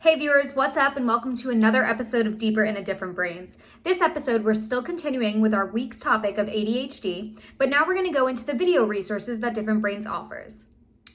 Hey viewers, what's up and welcome to another episode of Deeper into Different Brains. This episode, we're still continuing with our week's topic of ADHD, but now we're going to go into the video resources that Different Brains offers.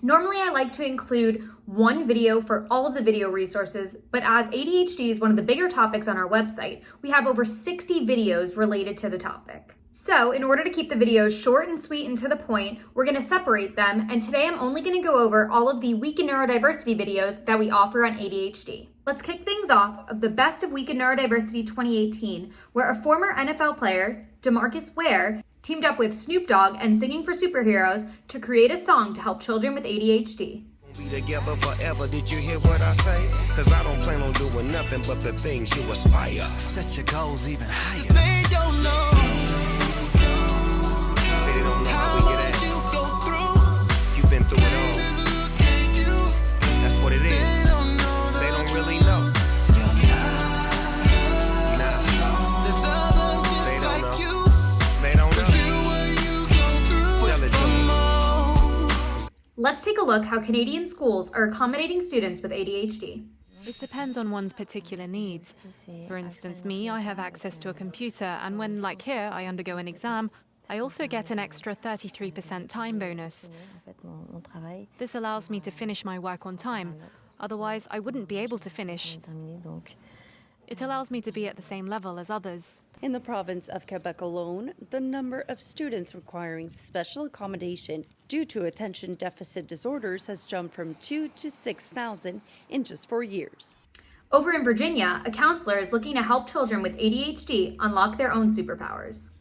Normally, I like to include one video for all of the video resources, but as ADHD is one of the bigger topics on our website, we have over 60 videos related to the topic. So in order to keep the videos short and sweet and to the point, we're going to separate them, and today I'm only going to go over all of the Week in Neurodiversity videos that we offer on ADHD. Let's kick things off of the Best of Week in Neurodiversity 2018, where a former NFL player, DeMarcus Ware, teamed up with Snoop Dogg and Singing for Superheroes to create a song to help children with ADHD. Be together forever, did you hear what I say? Cause I don't plan on doing nothing but the things you aspire. Set your goals even higher. They don't know. Say they don't know how we get at. You go through. You've been through it all. That's what it is. They don't really know. Let's take a look how Canadian schools are accommodating students with ADHD. It depends on one's particular needs. For instance, me, I have access to a computer, and when, like here, I undergo an exam, I also get an extra 33% time bonus. This allows me to finish my work on time. Otherwise, I wouldn't be able to finish. It allows me to be at the same level as others. In the province of Quebec alone, the number of students requiring special accommodation due to attention deficit disorders has jumped from 2,000 to 6,000 in just 4 years. Over in Virginia, a counselor is looking to help children with ADHD unlock their own superpowers.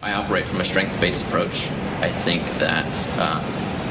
I operate from a strength-based approach. I think that,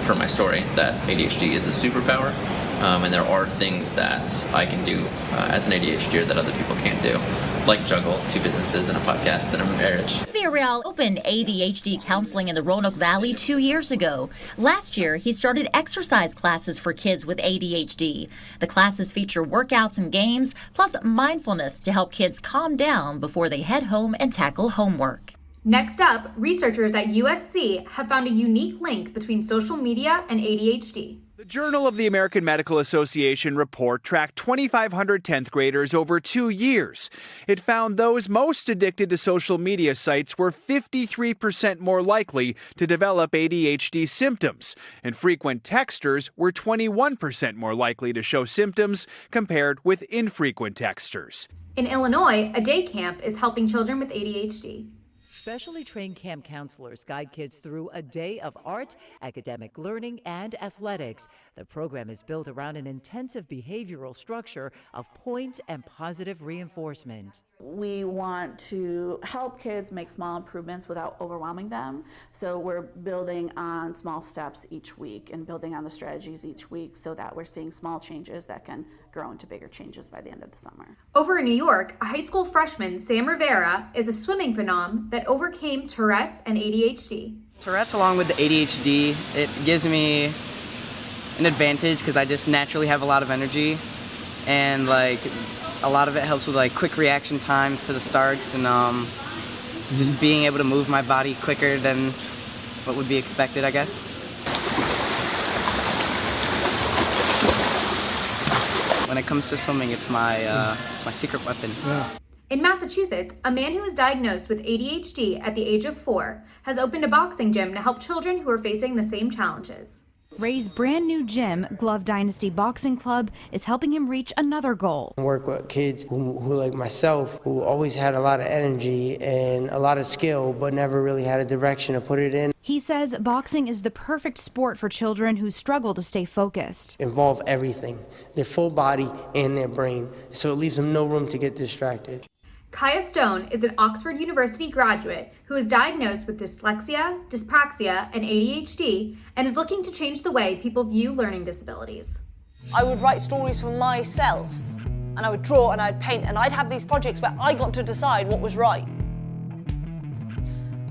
for my story, that ADHD is a superpower, and there are things that I can do as an ADHDer that other people can't do, like juggle 2 businesses and a podcast and a marriage. Rivera opened ADHD counseling in the Roanoke Valley 2 years ago. Last year, he started exercise classes for kids with ADHD. The classes feature workouts and games, plus mindfulness to help kids calm down before they head home and tackle homework. Next up, researchers at USC have found a unique link between social media and ADHD. The Journal of the American Medical Association report tracked 2,500 10th graders over 2 years. It found those most addicted to social media sites were 53% more likely to develop ADHD symptoms, and frequent texters were 21% more likely to show symptoms compared with infrequent texters. In Illinois, a day camp is helping children with ADHD. Specially trained camp counselors guide kids through a day of art, academic learning, and athletics. The program is built around an intensive behavioral structure of point and positive reinforcement. We want to help kids make small improvements without overwhelming them. So we're building on small steps each week and building on the strategies each week so that we're seeing small changes that can grow into bigger changes by the end of the summer. Over in New York, a high school freshman, Sam Rivera, is a swimming phenom that overcame Tourette's and ADHD. Tourette's along with the ADHD, it gives me an advantage because I just naturally have a lot of energy, and a lot of it helps with quick reaction times to the starts and just being able to move my body quicker than what would be expected, I guess. When it comes to swimming, it's my secret weapon. Yeah. In Massachusetts, a man who was diagnosed with ADHD at the age of 4 has opened a boxing gym to help children who are facing the same challenges. Ray's brand new gym, Glove Dynasty Boxing Club, is helping him reach another goal. Work with kids who like myself, who always had a lot of energy and a lot of skill, but never really had a direction to put it in. He says boxing is the perfect sport for children who struggle to stay focused. Involve everything, their full body and their brain, so it leaves them no room to get distracted. Kaya Stone is an Oxford University graduate who is diagnosed with dyslexia, dyspraxia, and ADHD, and is looking to change the way people view learning disabilities. I would write stories for myself, and I would draw and I'd paint, and I'd have these projects where I got to decide what was right.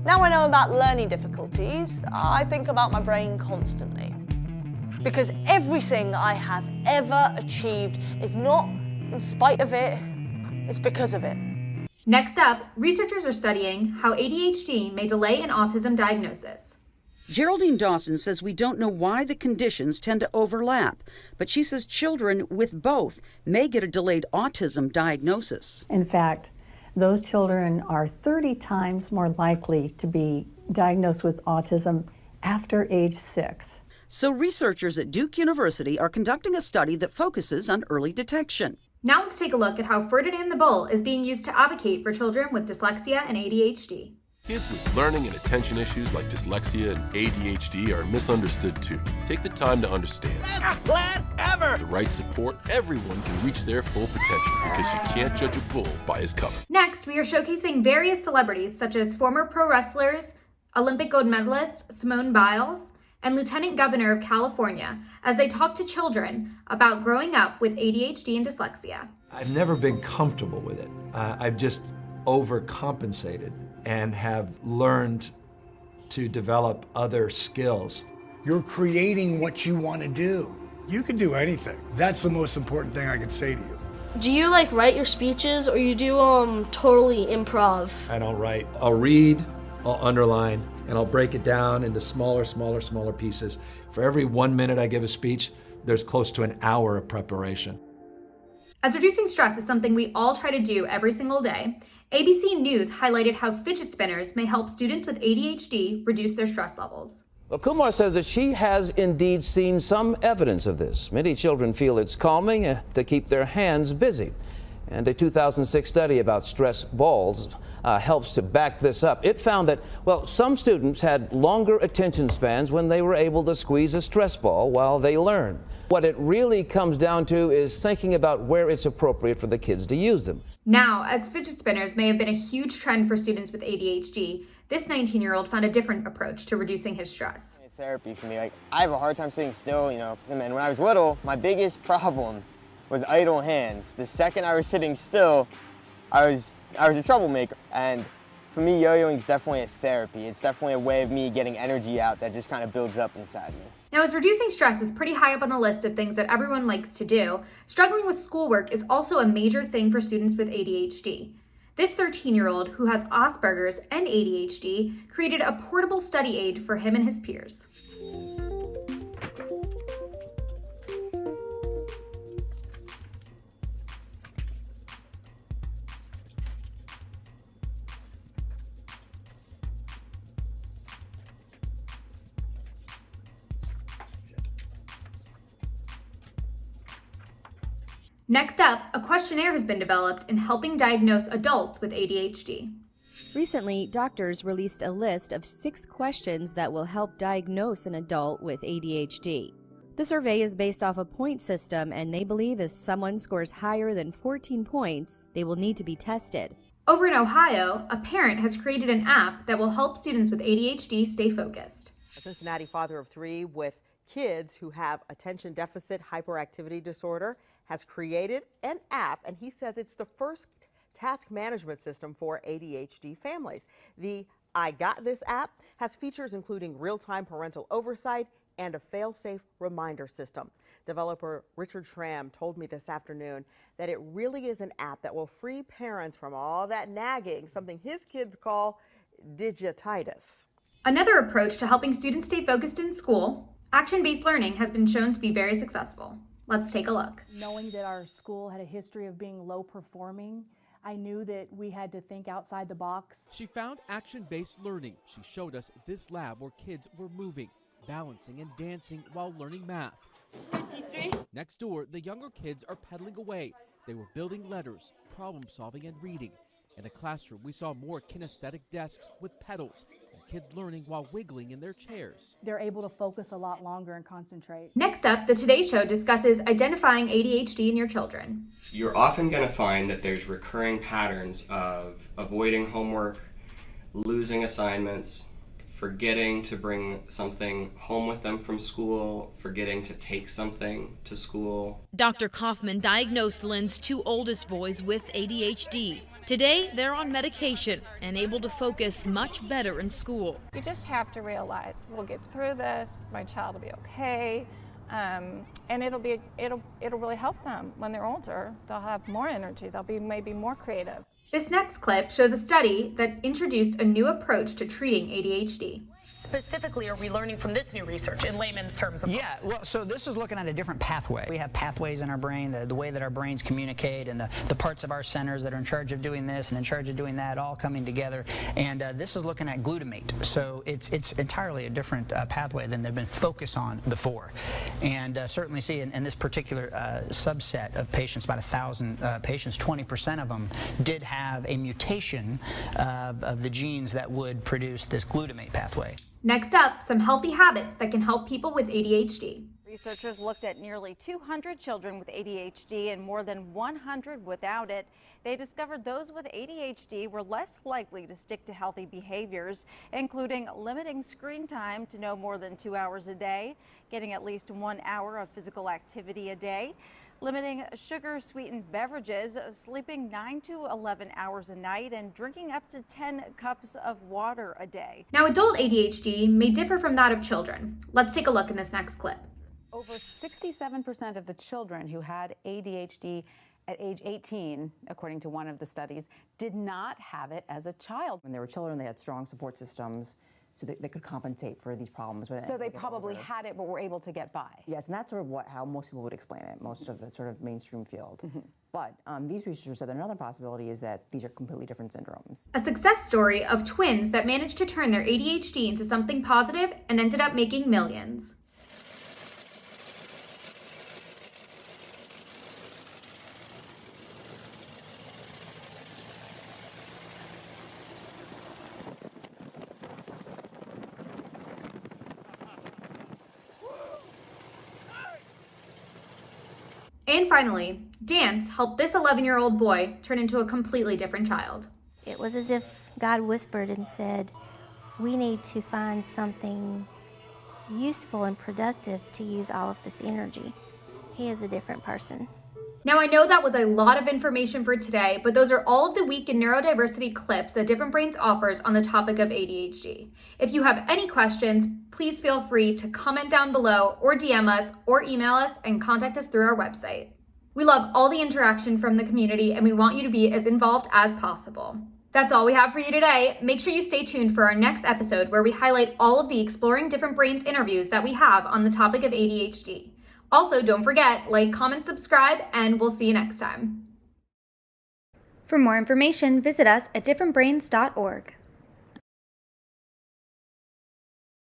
Now I know about learning difficulties, I think about my brain constantly. Because everything I have ever achieved is not in spite of it, it's because of it. Next up, researchers are studying how ADHD may delay an autism diagnosis. Geraldine Dawson says we don't know why the conditions tend to overlap, but she says children with both may get a delayed autism diagnosis. In fact, those children are 30 times more likely to be diagnosed with autism after age 6. So researchers at Duke University are conducting a study that focuses on early detection. Now let's take a look at how Ferdinand the Bull is being used to advocate for children with dyslexia and ADHD. Kids with learning and attention issues like dyslexia and ADHD are misunderstood too. Take the time to understand. Best plan ever! With the right support, everyone can reach their full potential because you can't judge a bull by his cover. Next, we are showcasing various celebrities such as former pro wrestlers, Olympic gold medalist Simone Biles, and Lieutenant Governor of California as they talk to children about growing up with ADHD and dyslexia. I've never been comfortable with it. I've just overcompensated and have learned to develop other skills. You're creating what you want to do. You can do anything. That's the most important thing I could say to you. Do you write your speeches, or you do totally improv? I don't write. I'll read, I'll underline, and I'll break it down into smaller pieces. For every 1 minute I give a speech, there's close to an hour of preparation. As reducing stress is something we all try to do every single day, ABC News highlighted how fidget spinners may help students with ADHD reduce their stress levels. Well, Kumar says that she has indeed seen some evidence of this. Many children feel it's calming to keep their hands busy. And a 2006 study about stress balls helps to back this up. It found that, well, some students had longer attention spans when they were able to squeeze a stress ball while they learn. What it really comes down to is thinking about where it's appropriate for the kids to use them. Now, as fidget spinners may have been a huge trend for students with ADHD, this 19-year-old found a different approach to reducing his stress. Therapy for me. I have a hard time sitting still, and when I was little, my biggest problem was idle hands. The second I was sitting still, I was a troublemaker. And for me, yo-yoing is definitely a therapy. It's definitely a way of me getting energy out that just kind of builds up inside me. Now, as reducing stress is pretty high up on the list of things that everyone likes to do, struggling with schoolwork is also a major thing for students with ADHD. This 13-year-old, who has Asperger's and ADHD, created a portable study aid for him and his peers. Next up, a questionnaire has been developed in helping diagnose adults with ADHD. Recently, doctors released a list of 6 questions that will help diagnose an adult with ADHD. The survey is based off a point system, and they believe if someone scores higher than 14 points, they will need to be tested. Over in Ohio, a parent has created an app that will help students with ADHD stay focused. A Cincinnati father of 3 with kids who have attention deficit hyperactivity disorder has created an app, and he says it's the first task management system for ADHD families. The I Got This app has features including real-time parental oversight and a fail-safe reminder system. Developer Richard Schramm told me this afternoon that it really is an app that will free parents from all that nagging, something his kids call digititis. Another approach to helping students stay focused in school, action-based learning, has been shown to be very successful. Let's take a look. Knowing that our school had a history of being low performing, I knew that we had to think outside the box. She found action-based learning. She showed us this lab where kids were moving, balancing, and dancing while learning math. Next door, the younger kids are pedaling away. They were building letters, problem solving, and reading. In a classroom, we saw more kinesthetic desks with pedals, and kids learning while wiggling in their chairs. They're able to focus a lot longer and concentrate. Next up, the Today Show discusses identifying ADHD in your children. You're often going to find that there's recurring patterns of avoiding homework, losing assignments, forgetting to bring something home with them from school, forgetting to take something to school. Dr. Kaufman diagnosed Lynn's 2 oldest boys with ADHD. Today, they're on medication and able to focus much better in school. You just have to realize we'll get through this, my child will be okay, and it'll really help them when they're older. They'll have more energy, they'll be maybe more creative. This next clip shows a study that introduced a new approach to treating ADHD. Specifically, are we learning from this new research in layman's terms, of Yeah, well, so this is looking at a different pathway. We have pathways in our brain, the way that our brains communicate, and the parts of our centers that are in charge of doing this and in charge of doing that all coming together. And this is looking at glutamate. So it's entirely a different pathway than they've been focused on before. And certainly see in this particular subset of patients, about 1,000 patients, 20% of them did have a mutation of the genes that would produce this glutamate pathway. Next up, some healthy habits that can help people with ADHD. Researchers looked at nearly 200 children with ADHD and more than 100 without it. They discovered those with ADHD were less likely to stick to healthy behaviors, including limiting screen time to no more than 2 hours a day, getting at least 1 hour of physical activity a day, limiting sugar-sweetened beverages, sleeping 9 to 11 hours a night, and drinking up to 10 cups of water a day. Now, adult ADHD may differ from that of children. Let's take a look in this next clip. Over 67% of the children who had ADHD at age 18, according to one of the studies, did not have it as a child. When they were children, they had strong support systems, so they could compensate for these problems. So they probably had it, but were able to get by. Yes, and that's sort of how most people would explain it, most of the sort of mainstream field. But these researchers said that another possibility is that these are completely different syndromes. A success story of twins that managed to turn their ADHD into something positive and ended up making millions. And finally, dance helped this 11-year-old boy turn into a completely different child. It was as if God whispered and said, we need to find something useful and productive to use all of this energy. He is a different person. Now, I know that was a lot of information for today, but those are all of the week in neurodiversity clips that Different Brains offers on the topic of ADHD. If you have any questions, please feel free to comment down below or DM us or email us and contact us through our website. We love all the interaction from the community and we want you to be as involved as possible. That's all we have for you today. Make sure you stay tuned for our next episode where we highlight all of the Exploring Different Brains interviews that we have on the topic of ADHD. Also, don't forget, like, comment, subscribe, and we'll see you next time. For more information, visit us at differentbrains.org.